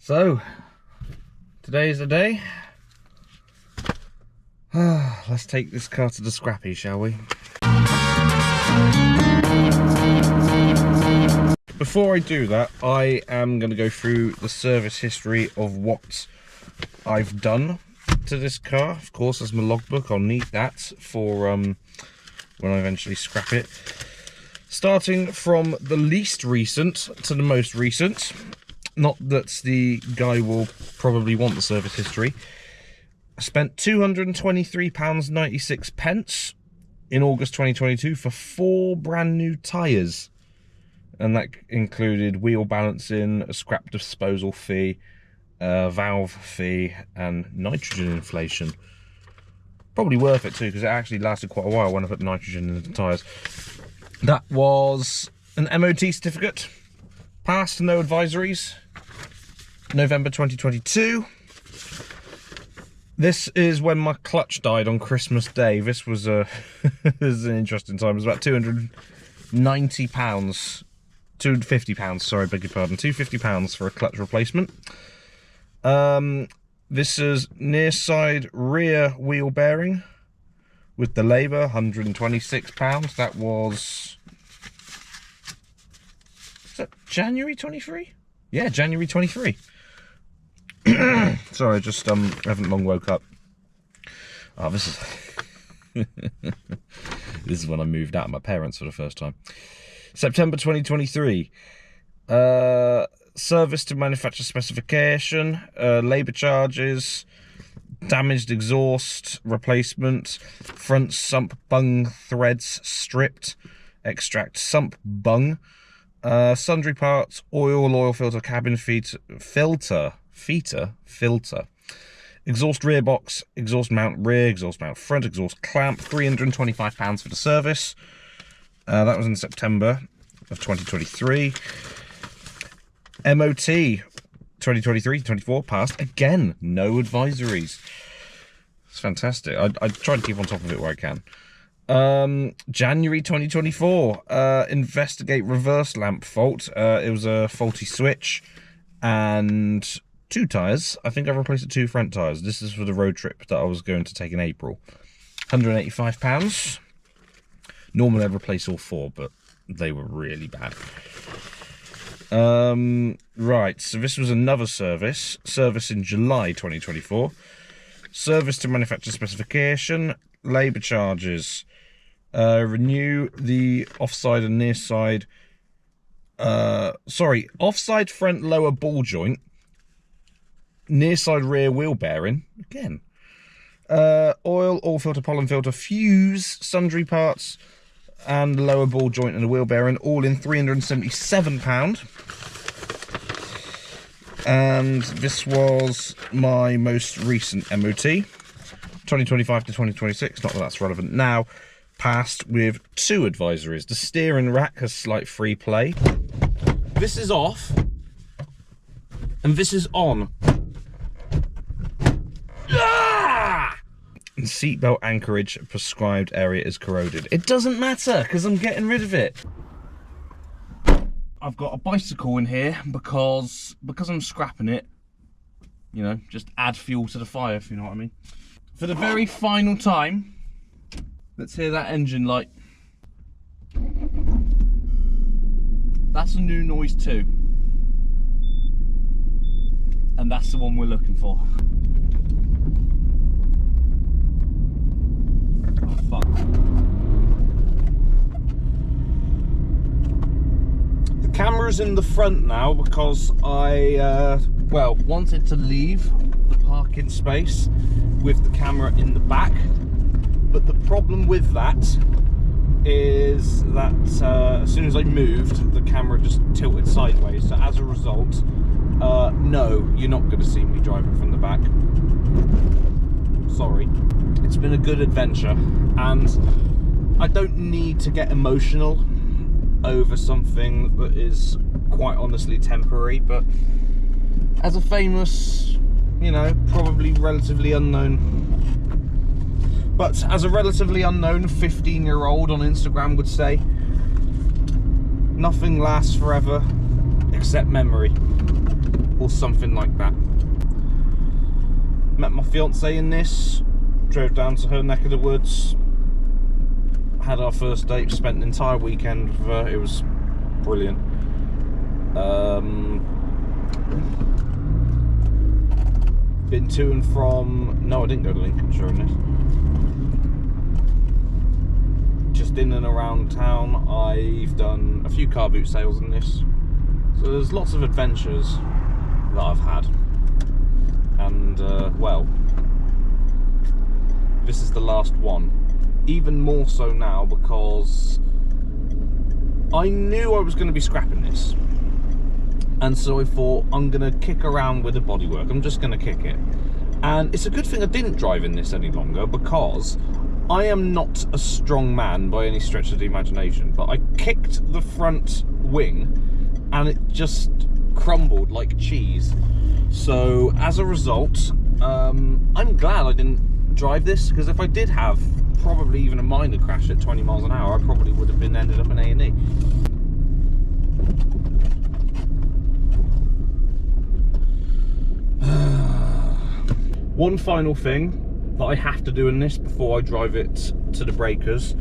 So, today's the day. Let's take this car to the scrappy, shall we? Before I do that, I am going to go through the service history of what I've done to this car. Of course, as my logbook, I'll need that for when I eventually scrap it. Starting from the least recent to the most recent. Not that the guy will probably want the service history. I spent £223.96 in August 2022 for 4 brand new tyres. And that included wheel balancing, a scrap disposal fee, a valve fee, and nitrogen inflation. Probably worth it too, because it actually lasted quite a while when I put nitrogen in the tyres. That was an MOT certificate. Passed, no advisories. November 2022. This is when my clutch died on Christmas Day. This was this is an interesting time. It was about £290, £250, sorry, beg your pardon, £250 for a clutch replacement. This is near side rear wheel bearing with the labour, £126. That was, is that January 23? Yeah, January 23. Sorry, I just haven't long woke up. Oh, this is this is when I moved out of my parents for the first time. September 2023. Service to manufacturer specification, labour charges, damaged exhaust replacement, front sump bung threads stripped, extract sump bung, sundry parts, oil filter, cabin filter, exhaust rear box, exhaust mount rear, exhaust mount front, exhaust clamp, £325 for the service. That was in September of 2023. MOT 2023-24 passed again, no advisories. It's fantastic. I try to keep on top of it where I can. January 2024, investigate reverse lamp fault. It was a faulty switch and 2 tyres. I think I've replaced the 2 front tyres. This is for the road trip that I was going to take in April. £185. Normally I'd replace all 4, but they were really bad. Right, so this was another service in July 2024. Service to manufacturer specification, labour charges, renew the offside and near side, offside front lower ball joint, near side rear wheel bearing, again, oil filter, pollen filter, fuse, sundry parts, and the lower ball joint and the wheel bearing, all in £377. And this was my most recent MOT, 2025 to 2026, not that that's relevant now, passed with 2 advisories. The steering rack has slight free play. This is off, and this is on. And seatbelt anchorage prescribed area is corroded. It doesn't matter, because I'm getting rid of it. I've got a bicycle in here because I'm scrapping it. You know, just add fuel to the fire, if you know what I mean. For the very final time, let's hear that engine light. That's a new noise too. And that's the one we're looking for. Oh, fuck. The camera's in the front now because I, wanted to leave the parking space with the camera in the back. But the problem with that is that as soon as I moved, the camera just tilted sideways. So as a result, no, you're not going to see me driving from the back. Sorry. It's been a good adventure, and I don't need to get emotional over something that is quite honestly temporary, but as a famous, you know, probably relatively unknown, but as a relatively unknown 15-year-old on Instagram would say, nothing lasts forever except memory. or something like that. Met my fiance in this, drove down to her neck of the woods, had our first date, spent an entire weekend with her. It was brilliant. Been to and from, no, I didn't go to Lincolnshire in this. Just in and around town. I've done a few car boot sales in this. So there's lots of adventures that I've had. And, well, this is the last one. Even more so now because I knew I was going to be scrapping this. And so I thought, I'm going to kick around with the bodywork. I'm just going to kick it. And it's a good thing I didn't drive in this any longer, because I am not a strong man by any stretch of the imagination. But I kicked the front wing and it just crumbled like cheese. So as a result, I'm glad I didn't drive this, because if I did have probably even a minor crash at 20 miles an hour, I probably would have ended up in A&E. One final thing that I have to do in this before I drive it to the breakers.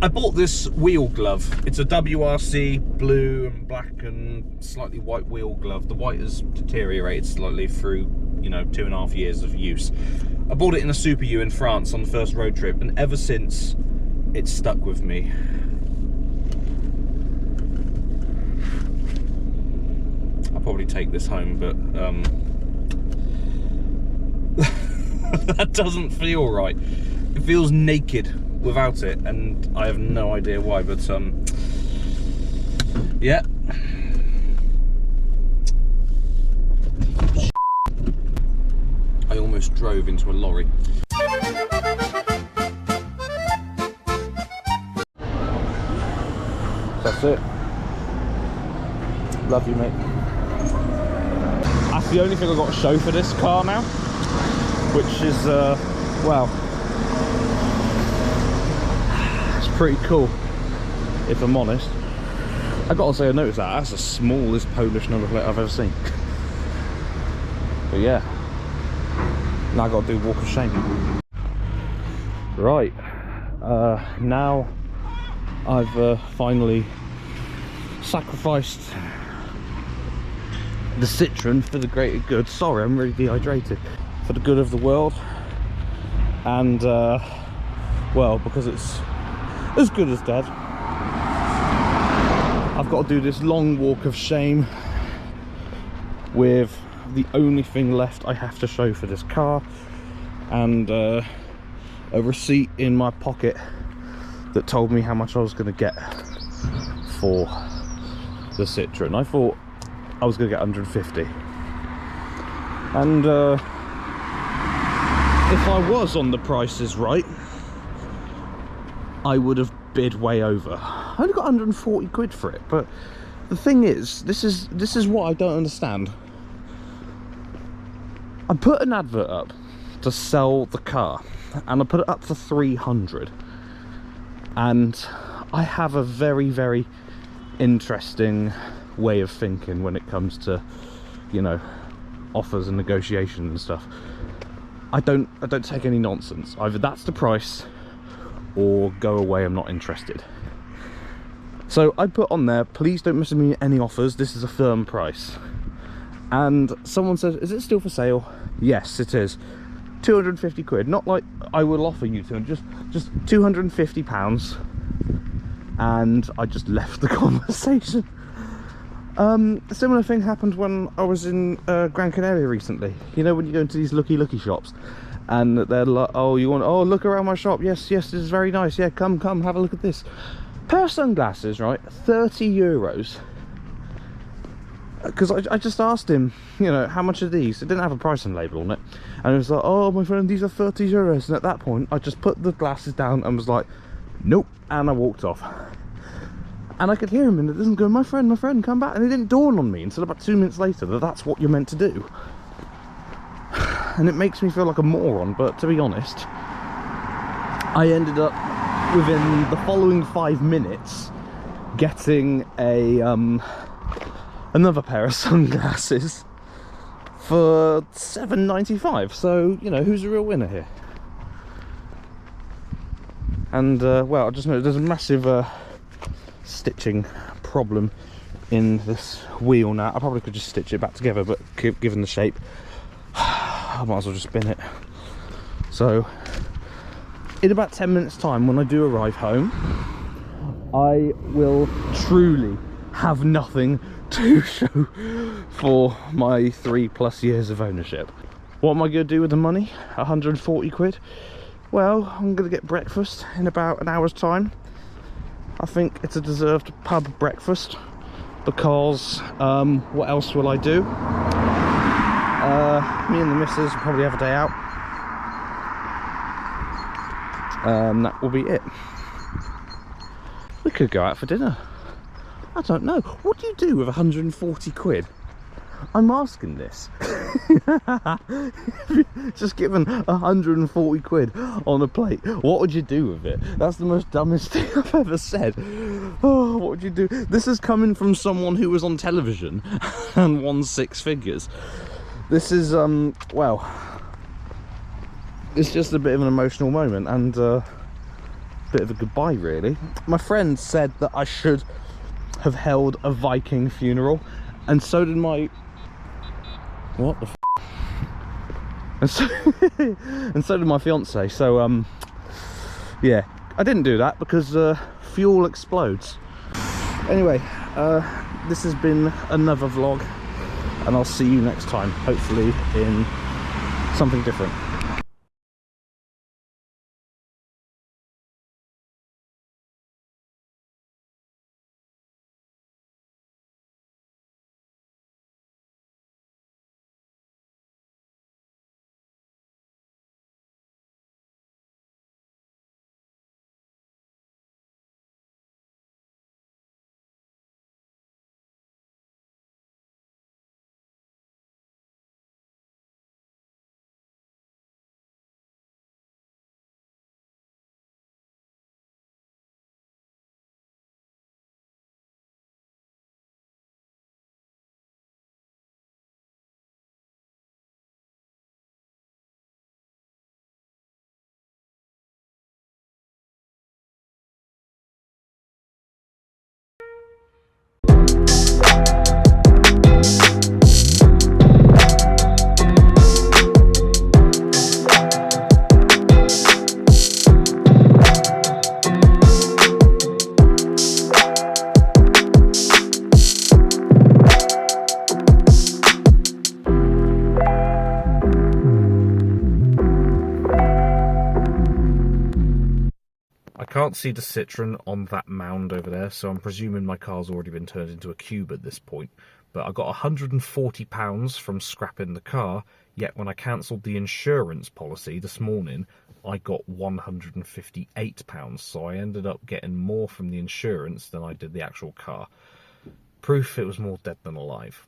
I bought this wheel glove. It's a WRC blue and black and slightly white wheel glove. The white has deteriorated slightly through, you know, 2.5 years of use. I bought it in a Super U in France on the first road trip, and ever since it's stuck with me. I'll probably take this home, but that doesn't feel right. It feels naked without it, and I have no idea why, but yeah. I almost drove into a lorry. That's it. Love you, mate. That's the only thing I've got to show for this car now, which is, well, it's pretty cool, if I'm honest. I gotta say, I noticed that's the smallest Polish number plate I've ever seen. But yeah, now I gotta do walk of shame. Right, now I've finally sacrificed the Citroen for the greater good. Sorry, I'm really dehydrated. For the good of the world, and well, because it's as good as dead, I've got to do this long walk of shame with the only thing left I have to show for this car, and a receipt in my pocket that told me how much I was going to get for the Citroen. I thought I was going to get 150, and if I was on the prices right, I would have bid way over. I only got 140 quid for it, but the thing is, this is what I don't understand. I put an advert up to sell the car, and I put it up for 300, and I have a very, very interesting way of thinking when it comes to, you know, offers and negotiation and stuff. I don't take any nonsense. Either that's the price or go away, I'm not interested. So I put on there, please don't message me any offers, this is a firm price. And someone said, is it still for sale? Yes, it is. 250 quid, not like I will offer you to, just 250 pounds. And I just left the conversation. A similar thing happened when I was in Gran Canaria recently. You know, when you go into these looky shops and they're like, oh, you want, oh, look around my shop, yes, this is very nice, yeah, come, have a look at this. Pair of sunglasses, right, 30 euros. Because I just asked him, you know, how much are these? It didn't have a pricing label on it. And he was like, oh, my friend, these are 30 euros. And at that point, I just put the glasses down and was like, nope, and I walked off. And I could hear him in the distance going, my friend, come back. And it didn't dawn on me until about 2 minutes later that that's what you're meant to do. And it makes me feel like a moron, but to be honest, I ended up, within the following 5 minutes, getting a another pair of sunglasses for £7.95. So, you know, who's the real winner here? And well, I just know there's a massive stitching problem in this wheel now. I probably could just stitch it back together, but given the shape, I might as well just spin it. So in about 10 minutes time, when I do arrive home, I will truly have nothing to show for my 3+ years of ownership. What am I going to do with the money? 140 quid? Well, I'm going to get breakfast in about an hour's time. I think it's a deserved pub breakfast, because what else will I do? Me and the missus will probably have a day out. That will be it. We could go out for dinner. I don't know. What do you do with 140 quid? I'm asking this. Just given 140 quid on a plate, what would you do with it? That's the most dumbest thing I've ever said. Oh, what would you do? This is coming from someone who was on television and won 6 figures. This is well, it's just a bit of an emotional moment, and a bit of a goodbye, really. My friend said that I should have held a Viking funeral, and so did my... What the f***? And so did my fiance. So yeah, I didn't do that because fuel explodes. Anyway, this has been another vlog, and I'll see you next time, hopefully in something different. I can't see the Citroen on that mound over there, so I'm presuming my car's already been turned into a cube at this point. But I got £140 from scrapping the car, yet when I cancelled the insurance policy this morning, I got £158, so I ended up getting more from the insurance than I did the actual car. Proof it was more dead than alive.